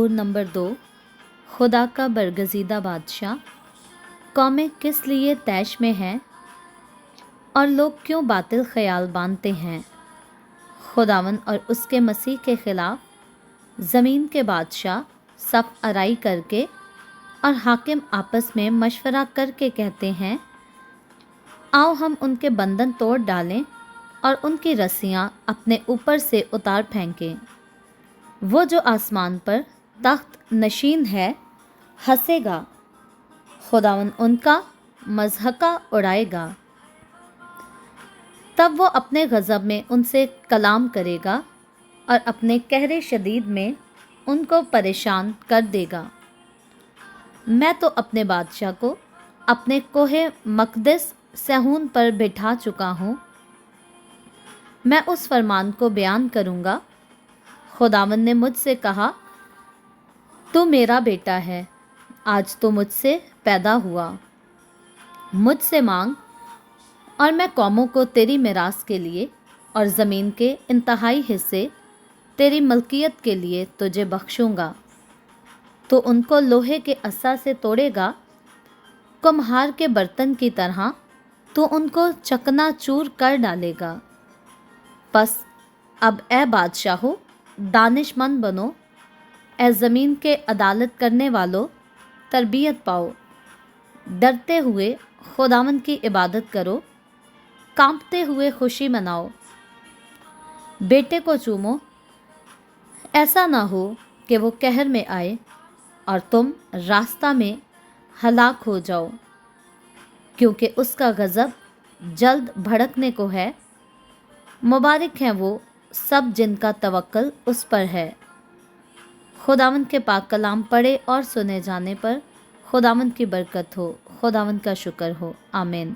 ज़बूर number 2। खुदा का बरगज़ीदा बादशाह। कौमें किस लिए तैश में हैं और लोग क्यों बातिल ख्याल बांधते हैं। खुदावन और उसके मसीह के ख़िलाफ़ ज़मीन के बादशाह सफ़ आराई करके और हाकिम आपस में मशवरा करके कहते हैं, आओ हम उनके बंधन तोड़ डालें और उनकी रस्सियाँ अपने ऊपर से उतार फेंकें। वो जो आसमान पर तख्त नशीन है हंसेगा, खुदावन उनका मज़हका उड़ाएगा। तब वो अपने गज़ब में उनसे कलाम करेगा और अपने कहरे शदीद में उनको परेशान कर देगा। मैं तो अपने बादशाह को अपने कोहे मक़दस सहून पर बिठा चुका हूँ। मैं उस फरमान को बयान करूँगा। खुदावन ने मुझसे कहा, तू मेरा बेटा है, आज तो मुझसे पैदा हुआ। मुझसे मांग और मैं कौमों को तेरी मिरास के लिए और ज़मीन के इंतहाई हिस्से तेरी मलकियत के लिए तुझे बख्शूँगा। तो उनको लोहे के अस्सा से तोड़ेगा, कुम्हार के बर्तन की तरह तो उनको चकनाचूर कर डालेगा। बस अब ए बादशाहो दानिशमंद बनो, ए ज़मीन के अदालत करने वालों तरबियत पाओ। डरते हुए खुदावन की इबादत करो, कांपते हुए खुशी मनाओ। बेटे को चूमो, ऐसा ना हो कि वो कहर में आए और तुम रास्ता में हलाक हो जाओ, क्योंकि उसका गज़ब जल्द भड़कने को है। मुबारक हैं वो सब जिनका तवक्कल उस पर है। खुदावंद के पाक कलाम पढ़े और सुने जाने पर खुदावंद की बरकत हो। खुदावंद का शुक्र हो। आमीन।